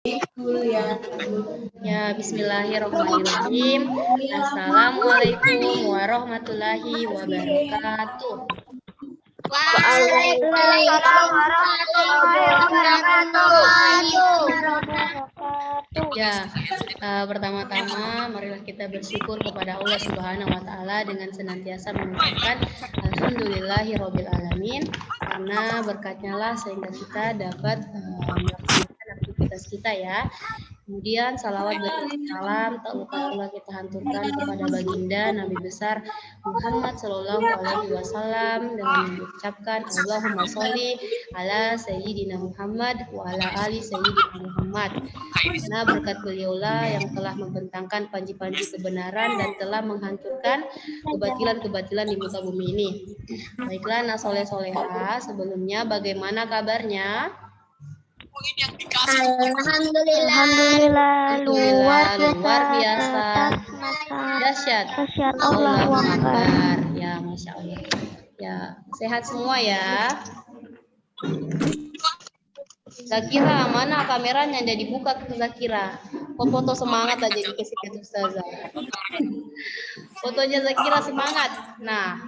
Ya, bismillahirrahmanirrahim. Assalamualaikum warahmatullahi wabarakatuh. Waalaikumsalam warahmatullahi wabarakatuh. Ya, pertama-tama marilah kita bersyukur kepada Allah Subhanahu wa taala dengan senantiasa mengucapkan alhamdulillahirabbil alamin, karena berkatnya lah sehingga kita dapat melaksanakan aktivitas kita ya. Kemudian salawat salam tak lupa pula kita hanturkan kepada baginda Nabi besar Muhammad Shallallahu Alaihi Wasallam dengan mengucapkan Allahumma sholli ala Sayyidina Muhammad wa ala ali Sayyidina Muhammad. Karena berkat beliaulah yang telah membentangkan panji-panji kebenaran dan telah menghancurkan kebatilan-kebatilan di muka bumi ini. Baiklah, nasoleh-soleha, sebelumnya bagaimana kabarnya? Alhamdulillah, luar biasa. Dahsyat. Allahu Akbar. Ya, Masya Allah. Ya, sehat semua ya. Zakira, mana kameranya? Jadi dibuka ke Zakira. Foto semangat aja dikasih ke Ustazah. Fotonya Zakira semangat. Nah,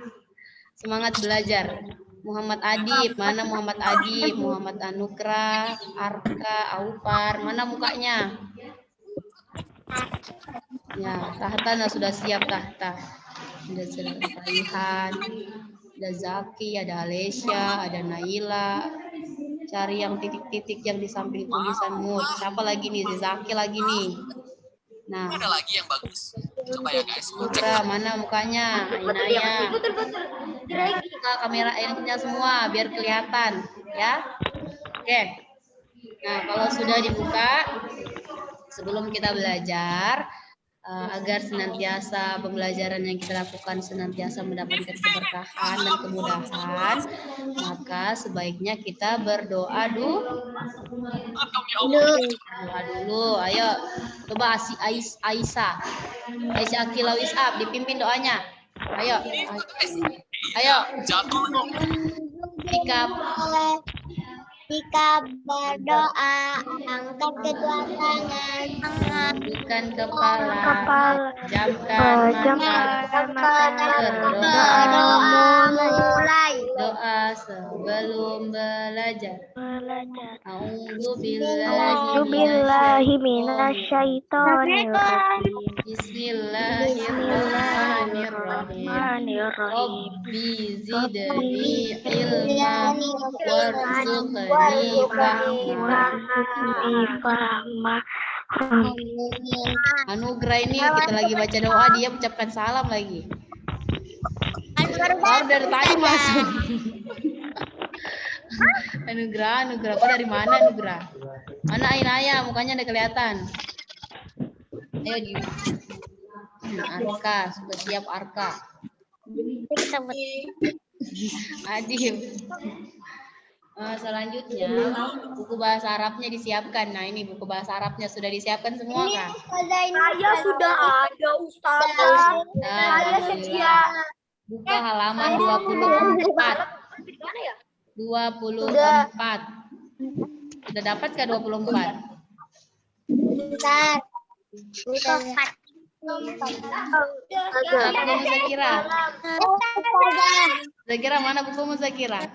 semangat belajar. Muhammad Adib, mana Muhammad Adib, Muhammad Anugrah, Arka, Aufar, mana mukanya? Ya, Tahta sudah siap Tahta. Ada Raihan, ada Zaki, ada Alesya, ada Naila. Cari yang titik-titik yang di samping tulisanmu. Siapa lagi nih? Zaki lagi nih. Nah, ada lagi yang bagus. Coba ya guys. Putra, mana mukanya? Ainanya. Buka kamera ininya semua biar kelihatan, ya. Oke. Nah, kalau sudah dibuka, sebelum kita belajar, agar senantiasa pembelajaran yang kita lakukan senantiasa mendapatkan keberkahan dan kemudahan, maka sebaiknya kita berdoa dulu. Ayo, coba Aisyah Akilau Isab dipimpin doanya. Ayo. Jika berdoa, angkat kedua tangan, tundukkan kepala, jamkan mata, doa sebelum belajar. A'udzubillahi minasyaitonirrajim. Bismillahirrahmanirrahim. Rabbi zidni ilma warzuqni fahma. Anugerah ini kita lagi baca doa, dia ucapkan salam lagi. Baru dari tadi masuk. Anugerah, kau dari mana Anugerah? Mana Ainaya, mukanya udah kelihatan. Ayo di Arka, sudah siap Arka. Adib. Selanjutnya buku bahasa Arabnya disiapkan. Nah, ini buku bahasa Arabnya sudah disiapkan semua kan? Saya sudah ada Ustazah. Saya sedia. Buka halaman 24. 24. Sudah dapat ke 24? Bentar. Bukumu Zakira. Zakira, mana bukumu Zakira?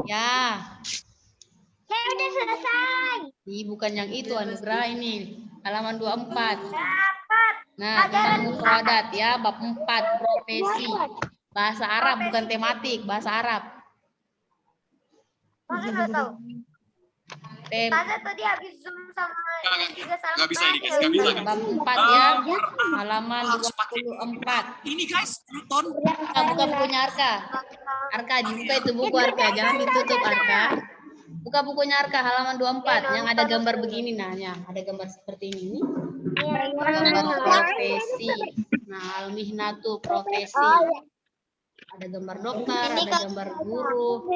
Ya. Saya udah selesai. Bukan yang itu Anugerah, ini halaman 24. Nah, Pelajaran tentang mufradat ya, bab 4 profesi. Bahasa Arab bukan tematik, bahasa Arab. Masa nggak tahu? Ustazah tadi habis zoom sama juga salam. Nggak bisa ini guys, nggak bisa. Bab 4 ya, halaman 24. Ini guys, nonton. Buka bukunya Arka. Arka, dibuka itu buku Arka, jangan ditutup Arka. Buka bukunya Arka, halaman 24, yang ada gambar begini, nah, ada gambar seperti ini. Gambar profesi. Nah, al-mihnatu profesi. Ada gambar dokter, ada gambar guru.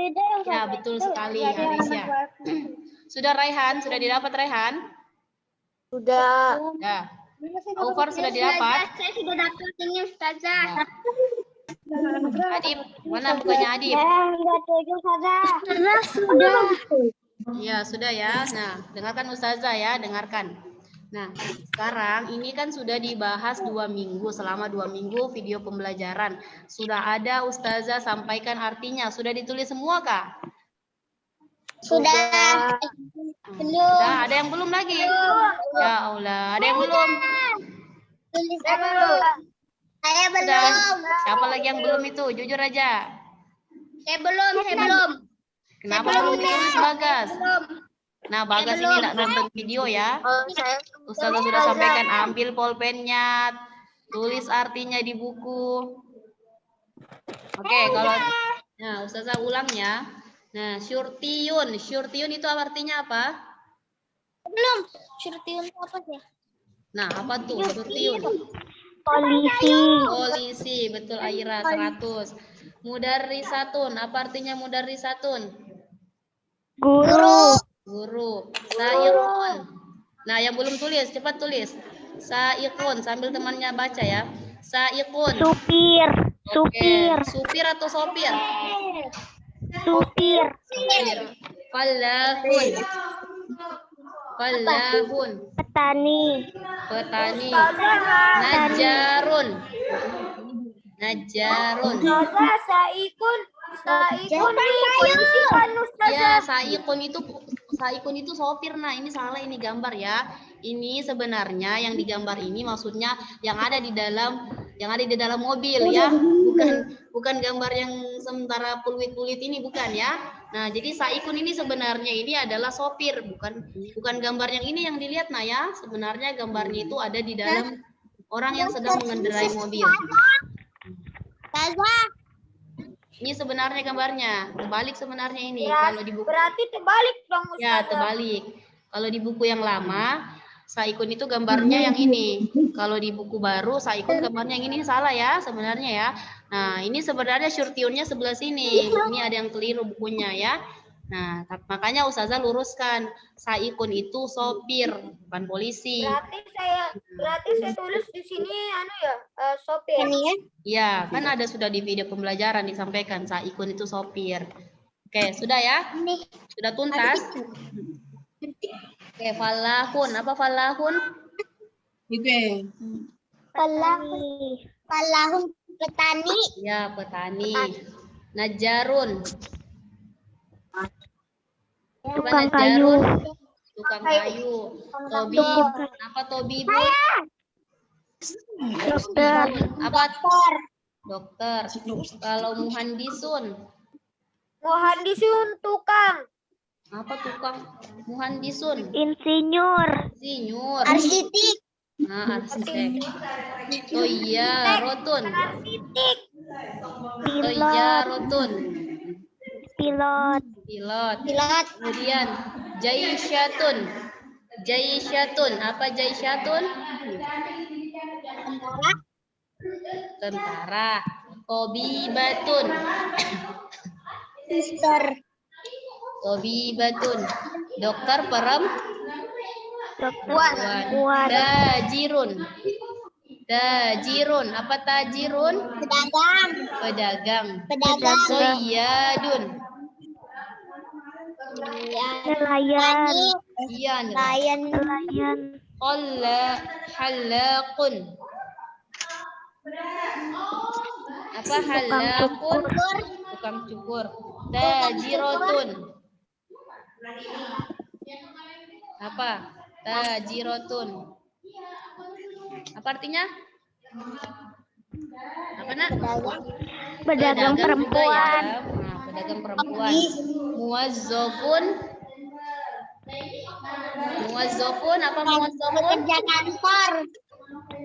Ya, betul sekali Harisya. Sudah Raihan, sudah didapat Raihan? Sudah. Ya. Aufar sudah didapat? Saya sudah dapat ini Ustazah. Adib, mana bukunya Adib? Enggak tujuh Ustazah. Sudah. Ya, sudah ya. Nah, dengarkan Ustazah ya, dengarkan. Nah, sekarang ini kan sudah dibahas 2 minggu, selama 2 minggu video pembelajaran. Sudah ada Ustazah sampaikan artinya, sudah ditulis semua Kak? Sudah. Sudah, ada yang belum lagi? Ya Allah, ada yang belum? Saya belum. Saya Sudah. Siapa lagi yang belum itu? Jujur aja. Saya belum. Kenapa belum ditulis Bagas? Nah, Bagas ini nggak nonton video ya. Ustazah sudah sampaikan, ambil pulpennya, tulis artinya di buku. Oke, kalau nah Ustazah ulang ya. Nah, syurtiyun itu artinya apa? Belum. Syurtiun apa sih? Nah, apa tuh syurtiyun? Polisi, betul Aira, 100. Mudarrisatun, apa artinya mudarrisatun? Guru. Sa'iqun. Nah, yang belum tulis, cepat tulis. Sa'iqun, sambil temannya baca ya. Sa'iqun. Supir. Supir atau sopir? Supir. Falahun. Petani. Najarun. Saikun polisi kan Ya, saikun itu sopir. Nah, ini salah ini gambar ya. Ini sebenarnya yang digambar ini maksudnya yang ada di dalam mobil ya. Bukan gambar yang sementara peluit-peluit ini bukan ya. Nah, jadi saikun ini sebenarnya ini adalah sopir, bukan gambar yang ini yang dilihat nah ya. Sebenarnya gambarnya itu ada di dalam orang yang sedang mengendarai mobil. Ini sebenarnya gambarnya, terbalik sebenarnya ini. Kalau di buku berarti terbalik dong Ustazah. ya terbalik. Kalau di buku yang lama, saikun itu gambarnya yang ini. Kalau di buku baru, saikun gambarnya yang ini salah ya sebenarnya ya. Nah, ini sebenarnya syurtiunnya sebelah sini. Ini ada yang keliru bukunya ya. Nah, makanya Ustazah luruskan. Saikun itu sopir, bukan polisi. Berarti saya tulis di sini sopir. Iya, kan ada sudah di video pembelajaran disampaikan saikun itu sopir. Oke, sudah ya? Sudah tuntas? Oke, falahun. Apa falahun? Falahun petani. Ya, petani. Najarun. Tukang kayu. Tukang kayu. Tobi. Apa tobi, Bu? Dokter. Apa? Dokter. Kalau muhandisun. Muhandisun tukang. Apa tukang? Muhandisun. Insinyur. Arsitek. Nah, arsitek. Toyarotun. Toyarotun. Pilot. Kemudian Jaisyatun. Apa Jaisyatun? Tentara. Tobibatun. Tobibatun. Dokter perempuan. Dajirun. Apa tajirun? Pedagang. Soyadun. Nelayan. Halakun. Apa halakun? Tukang cukur. Tajirotun. Apa? Tajirotun. Apa artinya? Apa nak? Pedagang perempuan. Ya. Nah, pedagang perempuan. Muwazzafun. Apa muwazzafun?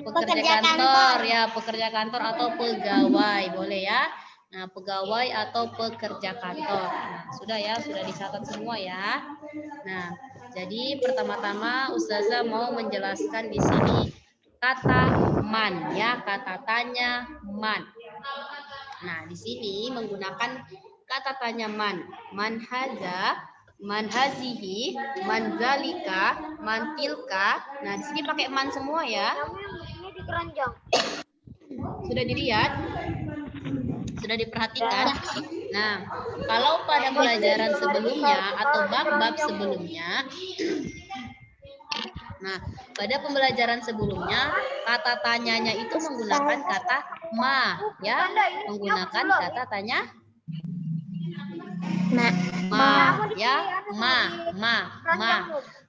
Pekerja kantor ya, pekerja kantor atau pegawai boleh ya. Nah, pegawai atau pekerja kantor. Nah, sudah ya, sudah dicatat semua ya. Nah, jadi pertama-tama Ustazah mau menjelaskan di sini kata man ya, kata tanya man. Nah, di sini menggunakan kata tanya man. Man haza, man hazihi, man zalika, man tilka. Nah, di sini pakai man semua ya. Ini di keranjang. Sudah dilihat? Sudah diperhatikan? Nah, kalau pada pelajaran sebelumnya atau bab-bab sebelumnya, nah, pada pembelajaran sebelumnya, kata tanyanya itu menggunakan kata ma, ya, menggunakan kata tanya ma, ya, ma.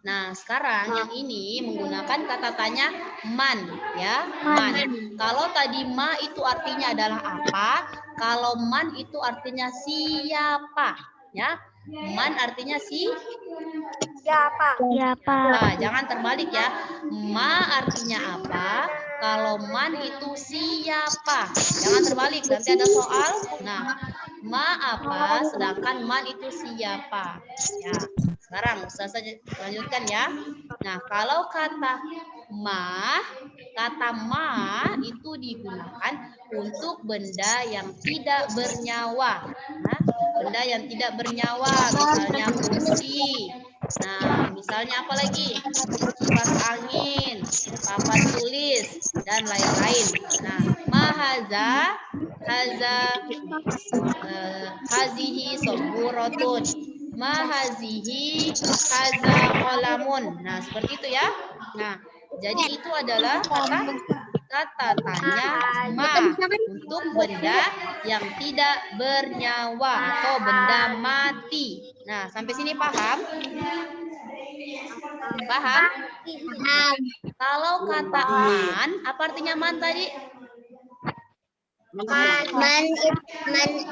Nah, sekarang yang ini menggunakan kata tanya man, ya, man. Kalau tadi ma itu artinya adalah apa? Kalau man itu artinya siapa, ya. Man artinya Siapa? Nah, jangan terbalik ya. Ma artinya apa? Kalau man itu siapa? Jangan terbalik, nanti ada soal. Nah, ma apa? Sedangkan man itu siapa? Ya, sekarang Ustazah lanjutkan ya. Nah, kalau kata ma itu digunakan untuk benda yang tidak bernyawa. Nah, benda yang tidak bernyawa, misalnya kursi. Nah, misalnya apa lagi? Kipas angin, papan tulis, dan lain-lain. Nah, hazihi soburotun, hazihi haza kolamun. Nah, seperti itu ya. Nah, jadi itu adalah kata tanya ma untuk benda yang tidak bernyawa atau benda mati. Nah, sampai sini paham? Paham? Kalau kata man, apa artinya man tadi? Man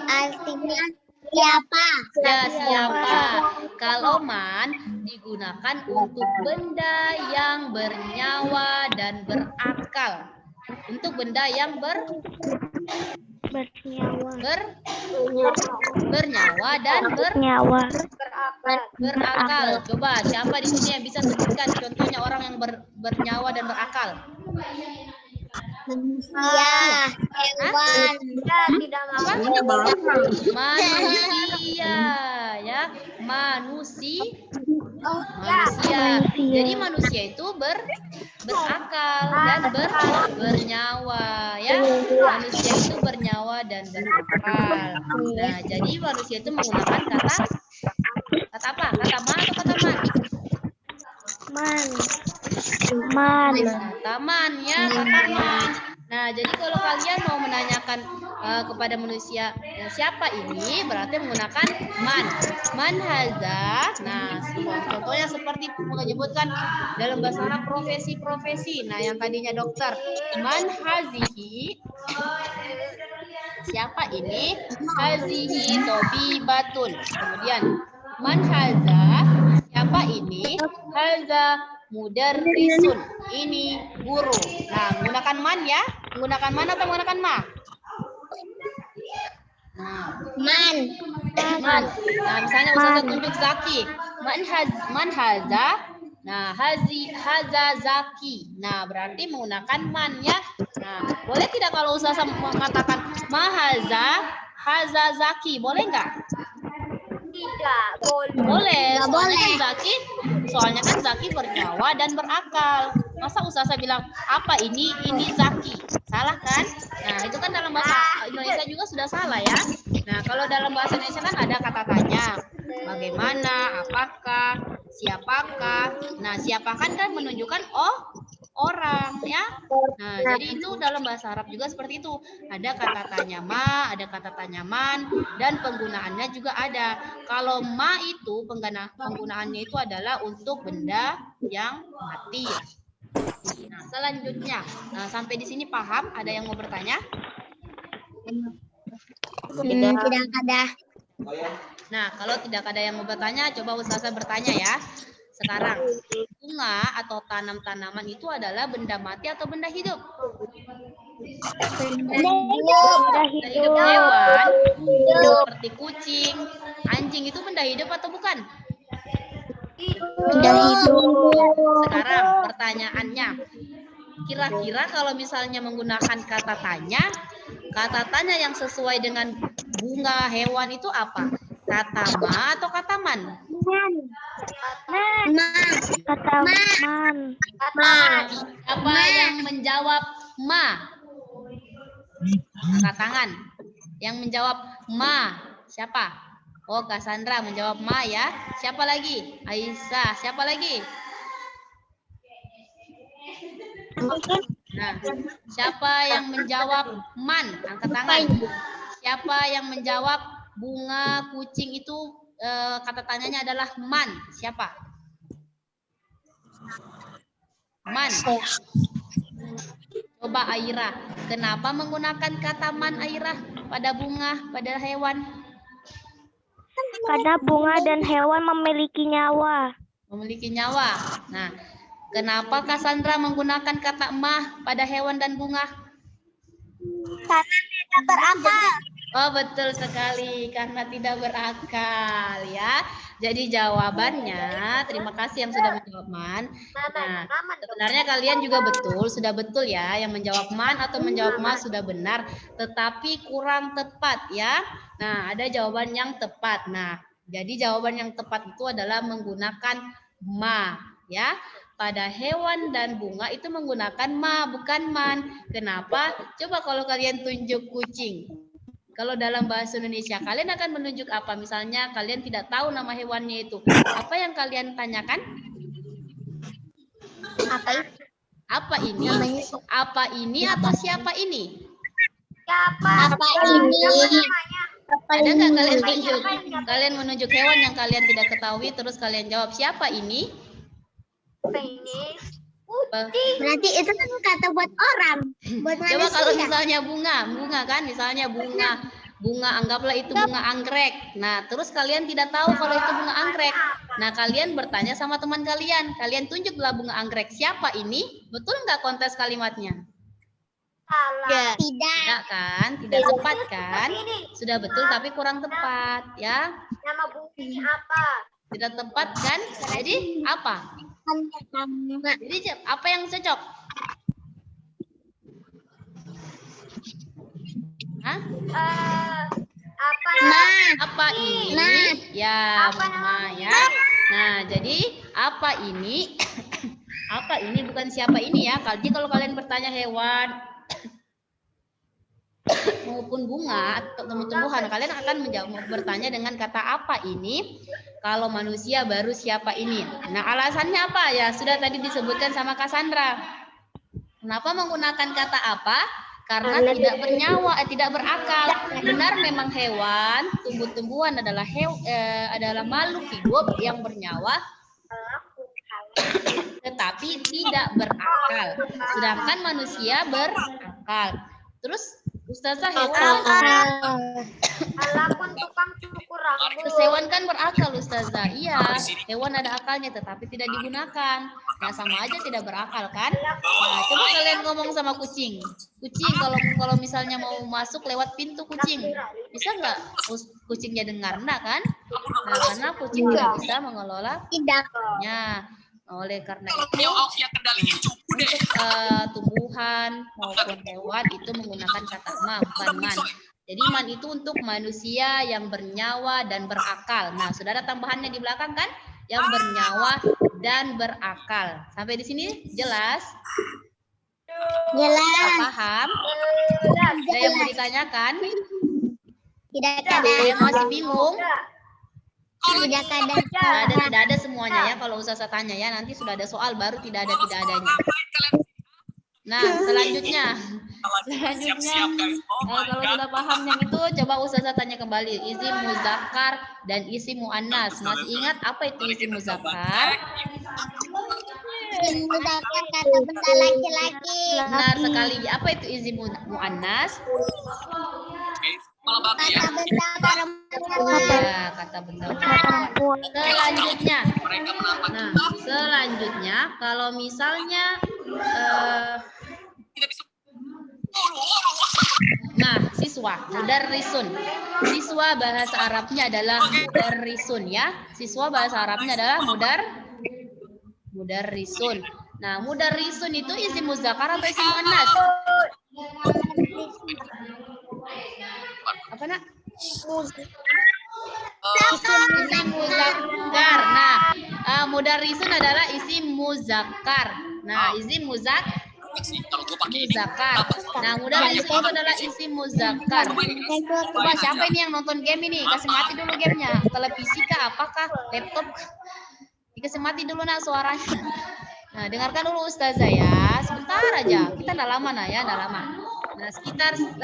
artinya siapa? Ya, siapa. Kalau man digunakan untuk benda yang bernyawa dan berakal. Untuk benda yang bernyawa dan berakal. Coba siapa di sini yang bisa sebutkan contohnya orang yang bernyawa dan berakal? Manusia, hewan, tidak manusia, ya, manusia. Jadi manusia itu berakal dan bernyawa, ya. Manusia itu bernyawa dan berakal. Nah, jadi manusia itu menggunakan kata apa? Kata ma atau kata man? Kata man, ya, kata man. Nah, jadi kalau kalian mau menanyakan kepada manusia siapa ini, berarti menggunakan man. Man haza. Nah, contohnya seperti menyebutkan dalam bahasa Arab profesi-profesi. Nah, yang tadinya dokter, man hazihi. Siapa ini? Hazihi tobibatun. Kemudian man haza. Siapa ini? Haza mudarrisun. Ini guru. Nah, menggunakan man ya. Menggunakan man atau menggunakan ma? Nah, man. Nah, misalnya Ustazah tunjuk Zaki. Man haza. Nah, haza Zaki. Nah, berarti menggunakan man ya. Nah, boleh tidak kalau Ustazah mengatakan ma haza Zaki? Boleh nggak? Tidak boleh. Soalnya kan Zaki bernyawa dan berakal. Masa Ustazah bilang apa ini Zaki? Salah kan? Nah, itu kan dalam bahasa Indonesia juga sudah salah ya. Nah, kalau dalam bahasa Indonesia kan ada kata tanya. Bagaimana, apakah, siapakah. Nah, siapakah kan menunjukkan orang ya. Nah, jadi itu dalam bahasa Arab juga seperti itu. Ada kata tanya ma, ada kata tanya man, dan penggunaannya juga ada. Kalau ma itu penggunaannya itu adalah untuk benda yang mati. Nah, selanjutnya, sampai di sini paham? Ada yang mau bertanya? Tidak ada. Nah, kalau tidak ada yang mau bertanya, coba Ustazah bertanya ya. Sekarang, bunga atau tanam-tanaman itu adalah benda mati atau benda hidup? Benda hidup. Hewan seperti kucing, anjing itu benda hidup atau bukan? Benda hidup. Sekarang pertanyaannya, kira-kira kalau misalnya menggunakan kata tanya yang sesuai dengan bunga hewan itu apa? Kata ma atau kata man? Kata man. Apa yang menjawab ma? Angkat tangan. Yang menjawab ma. Siapa? Oh, Cassandra menjawab ma ya. Siapa lagi? Aisyah. Siapa lagi? Nah, siapa yang menjawab man? Angkat tangan. Siapa yang menjawab bunga kucing itu kata tanyanya adalah man? Siapa? Man. Coba Aira. Kenapa menggunakan kata man Aira pada bunga, pada hewan? Karena bunga dan hewan memiliki nyawa. Memiliki nyawa. Nah, kenapa Cassandra menggunakan kata mah pada hewan dan bunga? Karena tidak berakal. Oh, betul sekali, karena tidak berakal ya. Jadi jawabannya, terima kasih yang sudah menjawab man. Nah, sebenarnya kalian juga sudah betul ya, yang menjawab man atau menjawab ma sudah benar, tetapi kurang tepat ya. Nah, ada jawaban yang tepat. Nah, jadi jawaban yang tepat itu adalah menggunakan ma ya. Pada hewan dan bunga itu menggunakan ma, bukan man. Kenapa? Coba kalau kalian tunjuk kucing. Kalau dalam bahasa Indonesia, kalian akan menunjuk apa? Misalnya kalian tidak tahu nama hewannya itu. Apa yang kalian tanyakan? Apa ini? Apa ini atau siapa ini? Siapa? ini? Ada nggak kalian tunjuk? Kalian menunjuk hewan yang kalian tidak ketahui, terus kalian jawab siapa ini? Apa ini? Berarti itu kan kata buat orang. Buat Coba kalau misalnya bunga kan, misalnya bunga anggaplah itu bunga anggrek. Nah, terus kalian tidak tahu kalau itu bunga anggrek. Nah, kalian bertanya sama teman kalian. Kalian tunjuklah bunga anggrek. Siapa ini? Betul nggak kontes kalimatnya? Salah. Tidak kan? Tidak tepat kan? Sudah betul tapi kurang tepat ya. Nama bunganya apa? Tidak tepat kan? Jadi apa? Jadi apa yang cocok? Hah? Apa ini? Ya, mama ya. Nah, jadi apa ini? Apa ini bukan siapa ini ya. Jadi kalau kalian bertanya hewan maupun bunga atau tumbuh-tumbuhan, kalian akan bertanya dengan kata apa ini. Kalau manusia baru siapa ini. Nah, alasannya apa ya? Sudah tadi disebutkan sama Cassandra. Kenapa menggunakan kata apa? Karena tidak bernyawa, tidak berakal. Benar memang hewan, tumbuh-tumbuhan adalah makhluk hidup yang bernyawa, tetapi tidak berakal. Sedangkan manusia berakal. Terus Ustazah hewan. Alakun tukang cukur rambut. Hewan kan berakal Ustazah. Iya, hewan ada akalnya tetapi tidak digunakan. Nah, sama aja tidak berakal kan? Nah, coba kalian ngomong sama kucing. Kucing kalau misalnya mau masuk lewat pintu kucing, bisa nggak kucingnya dengar? Enggak kan? Nah, karena kucing tidak bisa mengelola tidaknya. Oleh karena itu tumbuhan maupun hewan itu menggunakan kata ma, bukan man. Jadi man itu untuk manusia yang bernyawa dan berakal. Nah, sudah ada tambahannya di belakang kan? Yang bernyawa dan berakal. Sampai di sini jelas? Jelas. Paham? Ada yang mau ditanyakan? Tidak Ada yang masih bingung? Tidak Tidak ada semuanya ya. Kalau Ustazah tanya ya, nanti sudah ada soal baru tidak adanya. Nah, selanjutnya kalau sudah paham yang itu, coba Ustazah tanya kembali. Isim muzakkar dan isim muannas. Masih ingat apa itu isim muzakkar? Isim muzakkar kata benda laki-laki. Benar sekali. Apa itu isim muannas? Kata benda perempuan. Ya, kata benda perempuan. Selanjutnya, kalau misalnya siswa, mudarrisun. Siswa bahasa Arabnya adalah mudarrisun ya. Siswa bahasa Arabnya adalah mudarrisun. Nah, mudarrisun itu isim muzakkar atau isim muannas? Apa nak? Isim muzakkar. Nah, mudarrisun adalah isim muzakkar. Nah, isim muzakkar Kalau gue pakai ini. Muzakkar. Nah, mudarrisun itu adalah isim muzakkar. Coba siapa ini yang nonton game ini? Kasih mati dulu gamenya. Televisi kah? Apakah? Laptop? Dikasih mati dulu nak suaranya. Nah, dengarkan dulu Ustazah ya. Sebentar aja. Kita nggak lama nah ya, nggak lama. Nah, sekitar 10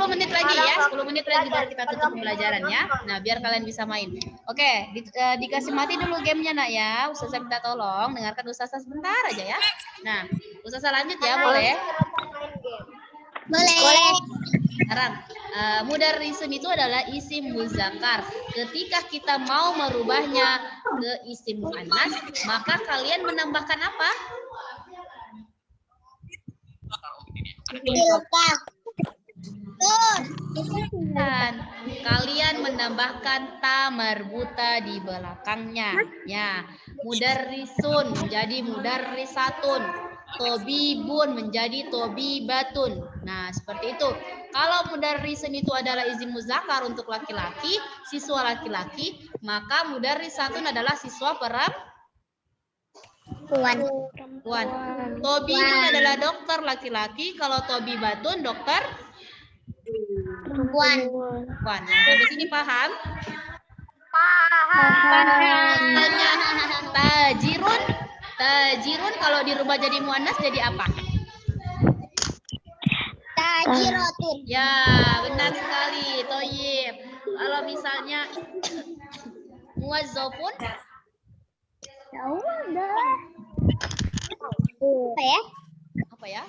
menit lagi ya. 10 menit lagi baru kita tutup pembelajarannya. Nah, biar kalian bisa main. Oke, dikasih mati dulu gamenya nak ya. Ustazah minta tolong. Dengarkan Ustazah sebentar aja ya. Nah, Ustazah lanjut ya, boleh? Boleh. Sekarang, mudarrisun itu adalah isim muzakkar. Ketika kita mau merubahnya ke isim muannas, maka kalian menambahkan apa? Dan kalian menambahkan ta marbuta di belakangnya. Ya, mudarrisun menjadi mudarrisatun. Tobibun menjadi tobibatun. Nah, seperti itu. Kalau mudarrisun itu adalah isim muzakkar untuk laki-laki, siswa laki-laki, maka mudarrisatun adalah siswa perempuan. Tobibun adalah dokter laki-laki, kalau tobibatun dokter Perempuan. perempuan. Nah, sampai sini paham? Tanya tajirun. Tajirun kalau dirubah jadi muannas jadi apa? Tajirotun. Ya, benar sekali. Toyib. Kalau misalnya muwazzafun, apa ya?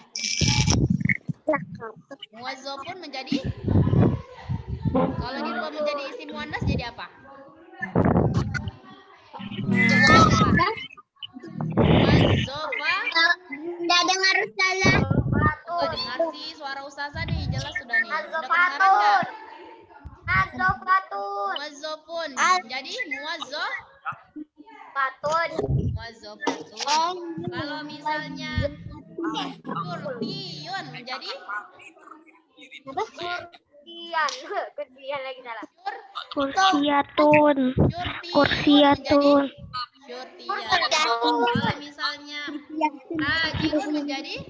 Muwazzafun menjadi, kalau dirubah menjadi isim muannas jadi apa? Muwazzafa. Nggak dengar salah. Oh, dengar sih suara Ustazah nih, jelas sudah nih. Udah kedengaran enggak? Muwazzafun. Jadi muwazzafatun. Kalau misalnya kurtiyun menjadi Kursiatun. Kursiatun. Kalau misalnya tajirun menjadi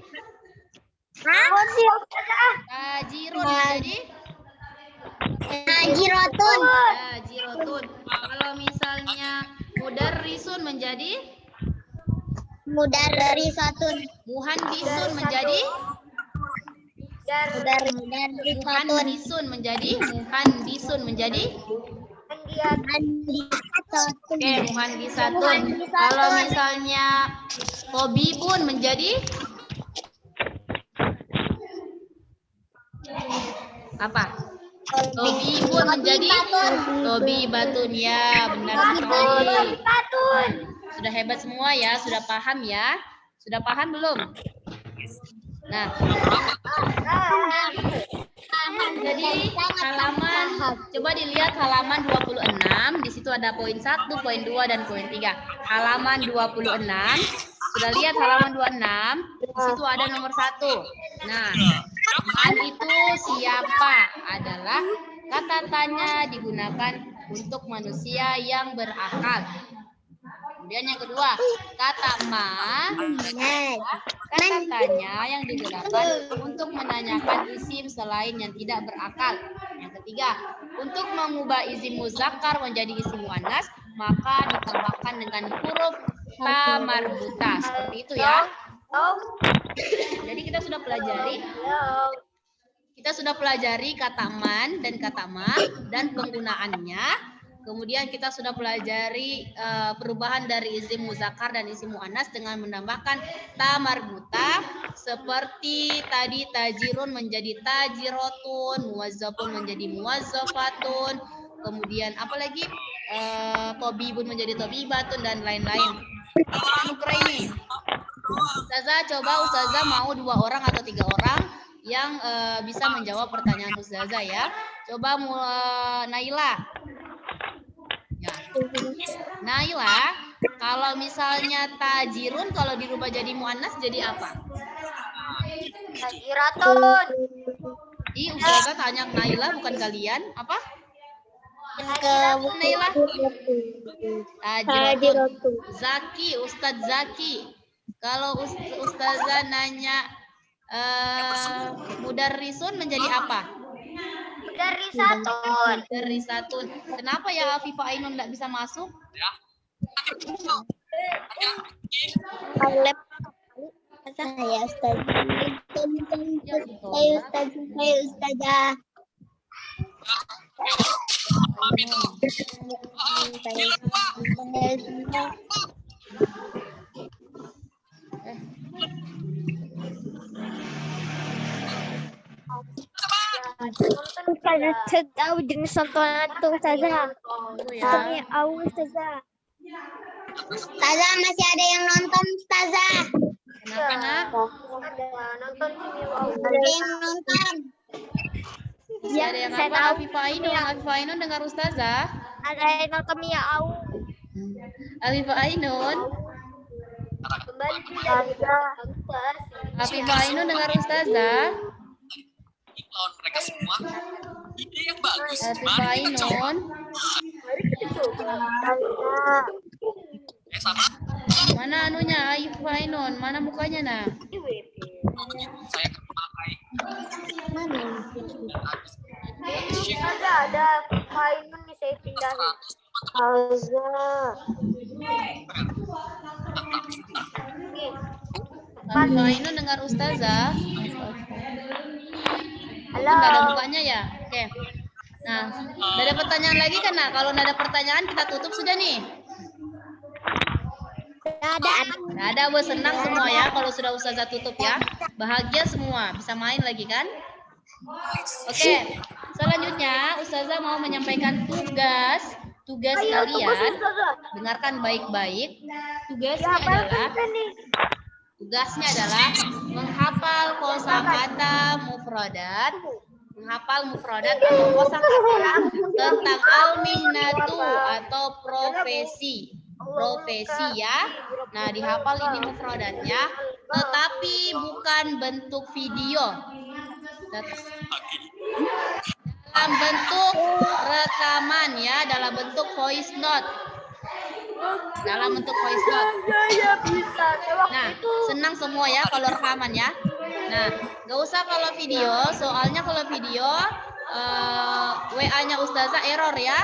tajirun menjadi Tajirotun. tajirotun. Kalau misalnya mudarrisun menjadi Mudarrisatun. muhandisun menjadi muhandisun menjadi oke, muhandisatun. Kalau misalnya tobibun menjadi apa? Tobibun menjadi tobibatun. Ya, benar sekali. Sudah hebat semua ya, sudah paham ya? Sudah paham belum? Nah, jadi halaman, coba dilihat halaman 26, di situ ada poin 1, poin 2, dan poin 3. Halaman 26, sudah lihat halaman 26, di situ ada nomor 1. Nah, man itu siapa? Adalah kata tanya digunakan untuk manusia yang berakal. Kemudian yang kedua, kata ma, kata tanya yang digunakan untuk menanyakan isim selain yang tidak berakal. Yang ketiga, untuk mengubah isim muzakkar menjadi isim muannas, maka ditambahkan dengan huruf ta marbuta. Seperti itu ya. Jadi kita sudah pelajari kata man dan kata ma dan penggunaannya. Kemudian kita sudah pelajari perubahan dari isim muzakkar dan isim muannas dengan menambahkan ta marbuta, seperti tadi tajirun menjadi tajirotun, muwazzafun menjadi muwazzafatun, kemudian apalagi tobibun menjadi tobibatun dan lain-lain. Nukra ini. Ustazah, coba Ustazah mau 2 orang atau 3 orang yang bisa menjawab pertanyaan Ustazah ya. Coba Naila. Ya. Naila, kalau misalnya tajirun kalau dirubah jadi muannas jadi apa? Tajiratun. Ustazah tanya Naila bukan kalian. Apa? Naila. Tajiratun. Zaki, Ustadz Zaki. Kalau Ustazah nanya mudarrisun menjadi apa? Dari satu. Dari satu. Kenapa ya Afifah Ainun nggak bisa masuk? Lab. Saya Ustaz. Saya Ustazah. Ustazah tahu jenis tontonan itu Ustazah. Kami Ustazah. Ustazah masih ada yang nonton Ustazah. Kenapa nak? Ada nonton sini. Ada yang nonton. Ada yang apa? Afifah Ainun. Afifah Ainun dengar Ustazah. Ada yang nonton Mia Au. Afifah Ainun. Kembali ada. Afifah Ainun dengar Ustazah. Lawan mereka semua. Ide yang bagus. Afifah Mari kita coba. Ainun. Sama. Mana anunya? Afifah Ainun. Mana mukanya nak? Saya akan memakai. Ada Ainun nih saya pindahin. Afifah Ainun dengar Ustazah. Halo. Nggak ada mukanya ya? Oke. Nah, nggak ada pertanyaan lagi kan nak? Kalau nggak ada pertanyaan kita tutup sudah nih. Nggak ada, Bu. Senang semua ya kalau sudah Ustazah tutup ya. Bahagia semua, bisa main lagi kan? Oke. Selanjutnya Ustazah mau menyampaikan tugas kalian. Dengarkan baik-baik. Tugasnya adalah menghafal kosakata mufradat, atau kosakata tentang al-mihnatu atau profesi ya. Nah, dihafal ini mufradatnya, tetapi bukan bentuk video. Dalam bentuk rekaman ya, dalam bentuk voice note. Nah, senang semua ya kalau rekaman ya. Nah, nggak usah kalau video, soalnya kalau video WA-nya Ustazah error ya.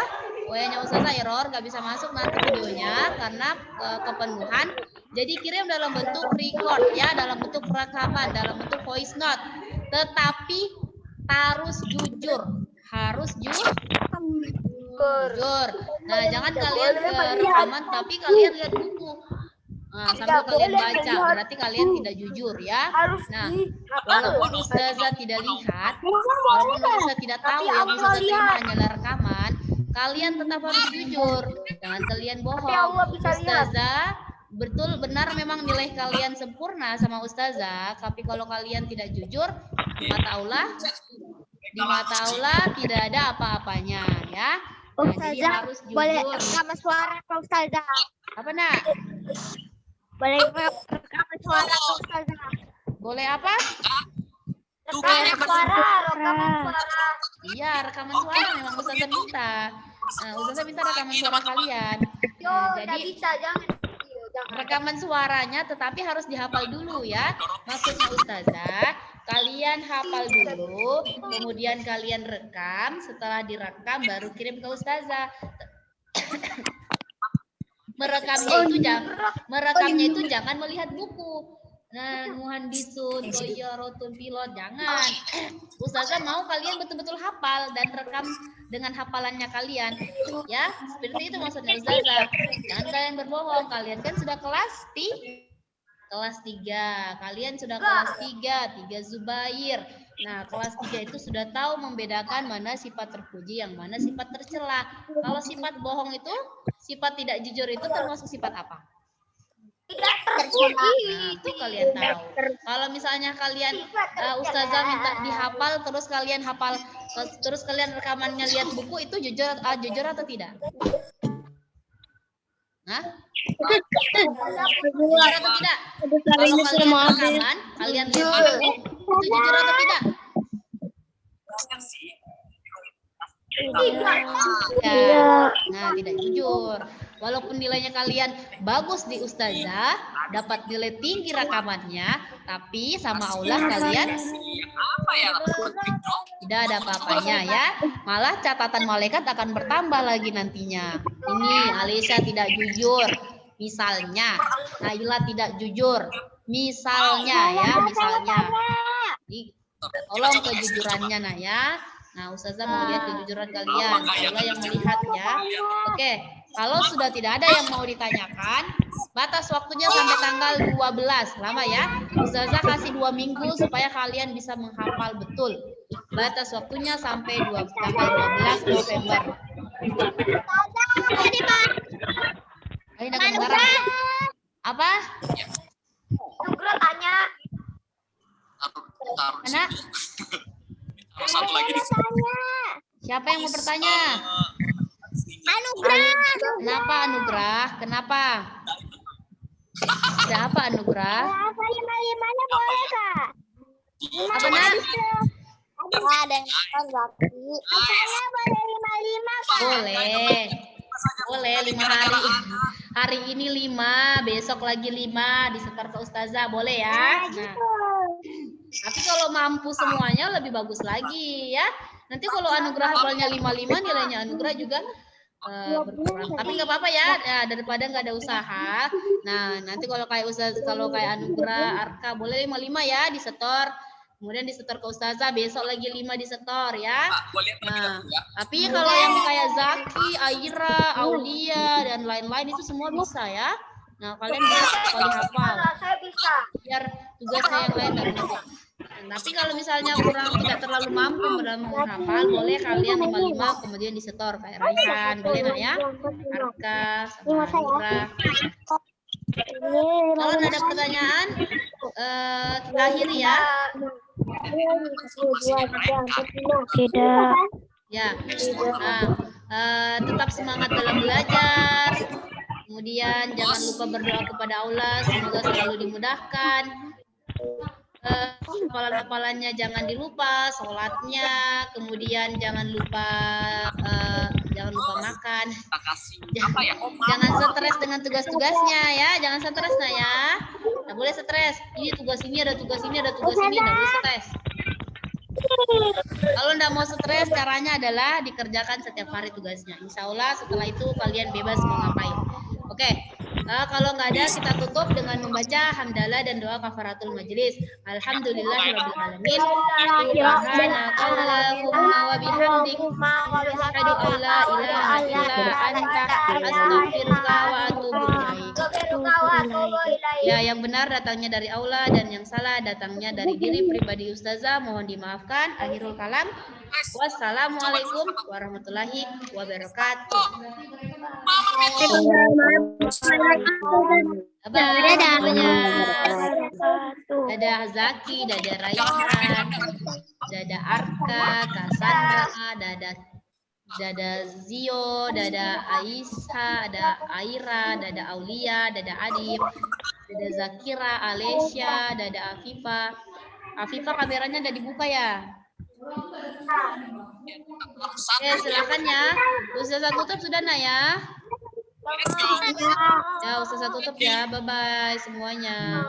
WA-nya Ustazah error, nggak bisa masuk nanti videonya karena kepenuhan. Jadi kirim dalam bentuk record ya, dalam bentuk rekaman, dalam bentuk voice note. Tetapi harus jujur. Nah, jangan kalian rekaman tapi kalian lihat buku. Nah, sambil kalian baca, berarti kalian tidak jujur ya. Nah, walaupun Ustazah tidak lihat, walaupun Ustazah tidak tahu yang Ustazah terima hanyalah rekaman, kalian tetap harus jujur. Jangan kalian bohong. Ustazah benar memang nilai kalian sempurna sama Ustazah, tapi kalau kalian tidak jujur, di mata Allah tidak ada apa-apanya ya. Nah, jadi harus jujur. Boleh rekaman suara ke Ustazah. Apa nak? Boleh rekaman suara ke Ustazah. Boleh apa? Rekaman suara. Iya, rekaman suara memang Ustazah minta. Nah, Ustazah minta rekaman suara kalian. Nah, jadi bisa jangan. rekaman suaranya tetapi harus dihafal dulu ya. Maksudnya Ustazah, kalian hafal dulu, kemudian kalian rekam, setelah direkam baru kirim ke Ustazah. Merekamnya itu jangan melihat buku. Nah, muhandisun, toyorotun, pilot, jangan. Ustazah mau kalian betul-betul hafal dan rekam dengan hafalannya kalian. Ya, seperti itu maksudnya Ustazah. Jangan kalian berbohong. Kalian kan sudah kelas 3. Kalian sudah kelas 3 Zubair. Nah, kelas 3 itu sudah tahu membedakan mana sifat terpuji, yang mana sifat tercela. Kalau sifat bohong itu, sifat tidak jujur itu termasuk sifat apa? Tidak terpuji. Nah, itu kalian tahu. Kalau misalnya kalian Ustazah minta dihafal, terus kalian hafal, terus kalian rekamannya lihat buku, itu jujur atau tidak? Hah? Jujur atau tidak? Kalau kalian rekaman, kalian lihat buku, itu jujur atau tidak? Tidak. Nah, tidak jujur. Walaupun nilainya kalian bagus di Ustazah, dapat nilai tinggi rekamannya, tapi sama Allah kalian Apa ya? tidak ada apa-apanya ya. Malah catatan malaikat akan bertambah lagi nantinya. Ini Alesya tidak jujur. Misalnya, Naila tidak jujur. Misalnya ya, misalnya. Jadi, tolong kejujurannya nah ya. Nah, Ustazah mau lihat kejujuran kalian. Naila yang melihat ya. Oke, kalau sudah tidak ada yang mau ditanyakan, batas waktunya sampai tanggal 12. Lama ya. Ustazah kasih 2 minggu supaya kalian bisa menghafal betul. Batas waktunya sampai tanggal 12 November. Ayo apa? Nugra tanya. Anak? Satu lagi di sini. Siapa yang mau bertanya? Anugrah. Kenapa Anugrah? Kenapa? Ada apa Anugrah? Apa 5-5-nya boleh, Kak? Apa nak? Ada yang nonton Zaki. Apanya boleh 5-5, Kak? Boleh. Boleh 5 hari. Hari ini 5, besok lagi 5 disetor ke Ustazah. Boleh ya? Nah. Tapi kalau mampu semuanya lebih bagus lagi ya. Nanti kalau Anugrah hafalnya 5-5 nilainya Anugrah juga berkurang. Tapi nggak apa-apa ya, daripada nggak ada usaha. Nah, nanti kalau kayak Anugrah, Arka boleh 5-5 ya disetor. Kemudian disetor ke Ustazah, besok lagi 5 disetor ya. Nah, tapi kalau yang kayak Zaki, Aira, Aulia dan lain-lain itu semua bisa ya. Nah, kalian bisa sekali hafal. Saya bisa. Biar tugasnya yang lain nggak numpuk. Tapi kalau misalnya kurang tidak terlalu mampu dalam menghafal, boleh kalian 5-5 kemudian disetor kayak Raihan, boleh nggak ya? Arka, sama Aira. Kalau ada pertanyaan, kita akhiri ya. Tidak. Ya. Nah, tetap semangat dalam belajar. Kemudian jangan lupa berdoa kepada Allah, semoga selalu dimudahkan. Hafalan-hafalannya jangan dilupa, sholatnya, kemudian jangan lupa makan. Jangan stres dengan tugas-tugasnya ya, jangan stres nah ya. Nggak boleh stres. Ini tugas ini ada tugas ini ada tugas ini, nggak boleh stres. Kalau nggak mau stres, caranya adalah dikerjakan setiap hari tugasnya. Insya Allah setelah itu kalian bebas mau ngapain. Oke, kalau nggak ada kita tutup dengan membaca hamdalah dan doa kafaratul majelis. Alhamdulillahirabbil alamin. Subhanakallahumma wa bihamdik, asyhadu an la ilaha illa anta, astaghfiruka wa atubu ilaik. Ya, yang benar datangnya dari Allah dan yang salah datangnya dari diri pribadi Ustazah. Mohon dimaafkan. Akhirul kalam. Wassalamualaikum warahmatullahi wabarakatuh. Dadah semuanya. Dadah Zaki, dadah Raihan, dadah Arka, Kasana, dadah Zio, dadah Aisyah, ada Aira, dadah Aulia, dadah Adib, dadah Zakira, Alesya, dadah Afifah. Afifah kameranya udah dibuka ya? Oke, silakan ya. Ustazah tutup sudah nah ya? Ya, Ustazah tutup ya. Bye-bye semuanya.